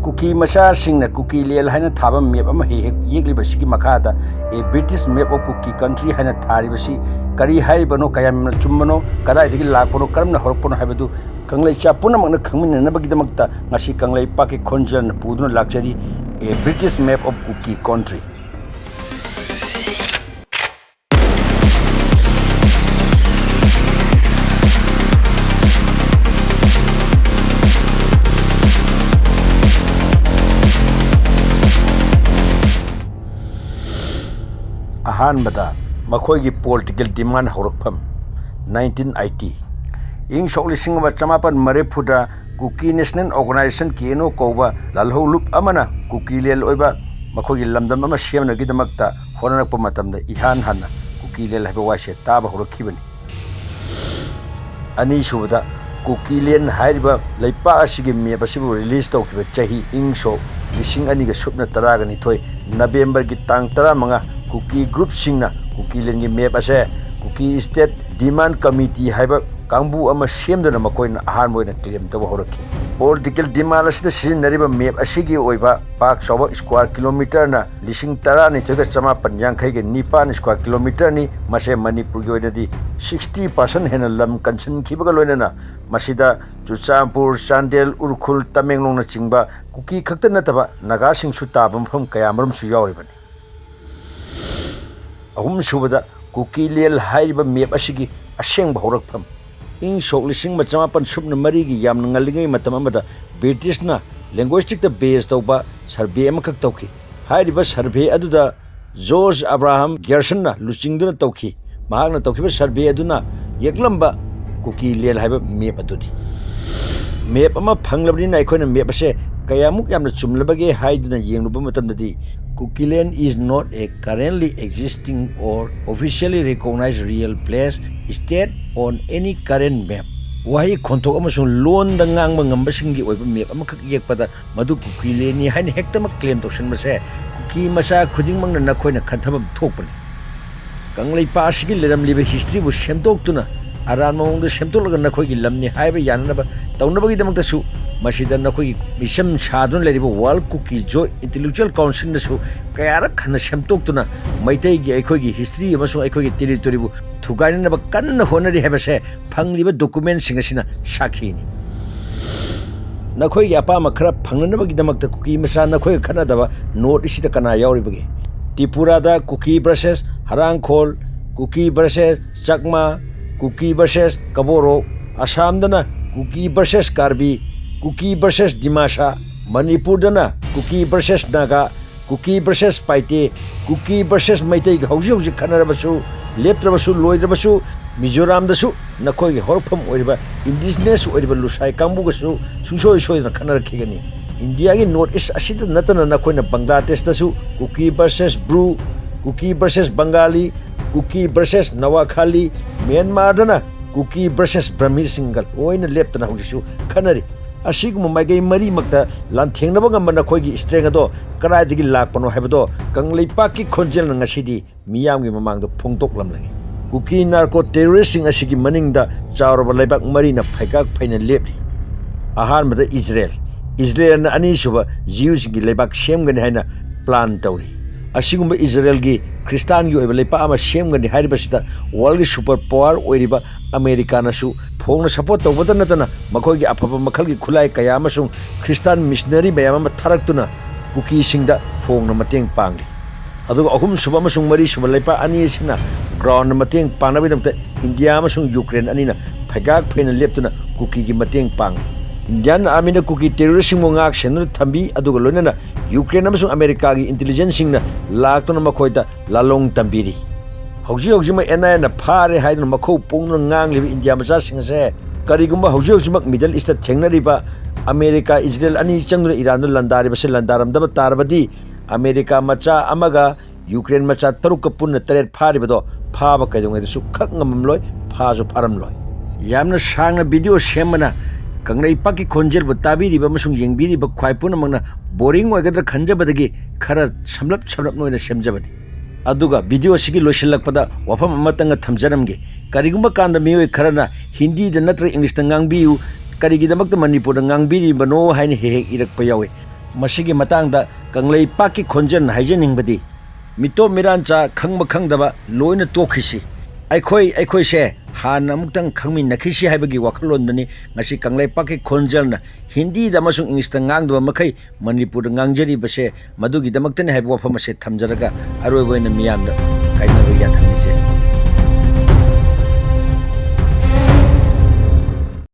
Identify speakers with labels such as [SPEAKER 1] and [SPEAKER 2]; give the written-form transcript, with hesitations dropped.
[SPEAKER 1] Cookie मचा सिंगना cookie लेल हाइना थाबा मेप अमा हे येगलिबसिगी मखादा a British map of Kuki country हाइना थारिबसि करी हाइबनो कयामना चुम्बनो कदाइदगी लापनो करमना हरपनो हाइबदु कंगलैचा पुनमकना खंगमिननबगिदमक्ता ngasi कंगलै पाके खोंजन पुदुना लाक्चरी a British map of Kuki country अहानबदा मखोगी पॉलिटिकल डिमांड हौरकफम 1980 इंग सोलिसिंग चमापन मरेफुदा कुकी नेशनल ऑर्गेनाइजेशन केनो कौबा लालहौलुप अमना कुकी लेल ओइबा मखोगी लमदम अमा सेमनगिदमक्ता होरनरप मतमदा इहान हाना कुकी लेल हाइबा वाइसे ताबा हौरखिबनी अनी सुबदा कुकी लेन हाइरिबा लैपा असिगे मेप असिबु रिलीज तौखिबा चाही इंग सो लिसिंग अनिगा सुपना तरागनी थोय नवेंबर की तांग 15 कुकी ग्रुप सिंगना कुकी लेन की मेप असे कुकी स्टेट डिमांड कमिटी हाइबा कांबू अमा सेमदना मकोइना अहान मोइना क्लेम तब हौरखि पॉलिटिकल डिमांड असिदा सिजनरिबा मेप असिगी ओइबा पाक सौबा स्क्वायर किलोमीटर ना लिसिंग 12,950 के 9 स्क्वायर किलोमीटर नि मसे मणिपुर की ओइनदी 60% हेना लम कंसन खिबगा लोइना मसिदा चुचामपुर चांदेल उरखुल तमेंगलोंना चिंगबा कुकी खक्ता नतबा नागा सिंगसु ताबा मफम कयामरम सु यावरिबनी अहुम सुबदा कुकी लेल हाइरिबा मेप असिगी असेंग हौरकफम इंग सोक लिसिंग मचमापन सुपना मरीगी याम नंगलिंगै मतम अमदा ब्रिटिशना लैंग्वेस्टिक द बेस तौबा सर्वे अमखक तौखि हाइरिबा सर्वे अदुदा जॉर्ज अब्राहम गेरसनना लुचिंगदुना तौखि महागना तौखिबा सर्वे अदुना यकलंबा कुकी लेल हाइबा मेप अदुदि मेप अमा फंगलबनिना अखोइना मेप असे कयामुक यामना चुमलबगे हाइदुना येंगलुबा मतमदि Kuki Land is not a currently existing or officially recognized real place state on any current map. Wahi kontok amasung loan da ngang ngambasing gi oiba map amakak yekpada madu Kuki Land ni hain hektamak claim toksan mase Kuki masa khuding mangna nakhoina khanthaba thokpani. Kanglai pa asigi leram liba history bu semtoktuna aran mawngda semtolaga nakhoigi lamni haiba yananaba taunabagi damakta su masida nakhoigi misam sadun leriba world Kuki joy intellectual council na su kayara khana semtoktuna maitai gi aikhoigi history amasung aikhoigi territory bu thugainaba kanna honari habase phangliba document singasina sakhini nakhoigi apama khara phangnanabagi damakta Kuki masa nakhoi khanadaba note isida kana yauribagi Tripura da Kuki versus Harangkhol Kuki versus Chakma Kuki versus Kaboro Assam dana Kuki versus Karbi Kuki versus Dimasha Manipur dana Kuki versus Naga Kuki versus Paite Kuki versus Maitai hauji khanarabasu leptrabasu loidrabasu Mizoram dasu nakhoi horpham oiriba indigenous oiriba lusai kambu gasu susoi soidna khanarakhigani India ki north east asida natana nakhoina Bangladesh dasu Kuki versus Bru Kuki versus Bengali Kuki versus Nawakhali Myanmar dana Kuki versus Brahmin single oina leptana haujisu khanari asigum maigai mari makta lanthengnaba ngamba nakhoigi strength ado karaidigi lakpano haibado kanglaipa ki khonjel ngasidi miyamgi mamangdo phongtoklamlagi Kuki narco terrorist sing asigi maningda chawraba laibak mari na phaigak phaina lepli ahanbada Israel na ani suba Jews gi laibak semgani haina plan tawri asigum Israel gi Christian gi oiba leipa ama semgani hairibasita world gi super power oiriba America na su phongna support tawbada natana makhoi gi afaba makhal gi khulai kaya amasung Christian missionary mayam ama tharaktuna Kuki singda phongna mateng pangli aduga ahum suba amasung mari suba leipa ani sina ground mateng pangnabidamta India amasung Ukraine anina phagak phaina leptuna Kuki gi mateng pang Indian Army na Kuki terrorist mo ngak senur thambi aduga loinana Ukraine amasung America gi intelligence singna laktuna makhoida lalong tambiri hauji ma NI na phare haiduna makhou pungna nganglibi India macha singase karigumba hauji mak Middle East thengnariba America Israel ani changduna Iran nu landari base landaramdaba tarbadi America macha amaga Ukraine macha taruk punna teret pharibado phaba kaidongai su khak ngamamloi phasu pharamloi yamna sangna video semana kanglai paki khonjel bu tabiri ba masung yengbiri ba khwaipuna mangna boring oigadra khanjabadagi khara samlap noina semjabani aduga video sigi losilakpada wafam amatanga thamjaramge karigumba kanda mioi kharana Hindi da natra English da ngangbiu karigi damakta Manipur da ngangbiri bano haina he irakpa yawe मसिगी मतंगदा कंगलेपाकी खोंजन हाइजनिंगबदी मिटो मिरांचा खंगब खंगदबा लोइना तोखिसी अखोई से हान अमुक्तंग खंगमिनखिसी हाइबगी वखलोंदनी ngasi कंगलेपाकी खोंजलना Hindi दमसुंग English ता ngang मखै Manipur ngangjari बसे मदुगी दमक्तने HYBE वफम से थमजरगा अरोइबोइना मियामदा काइनबा याथंग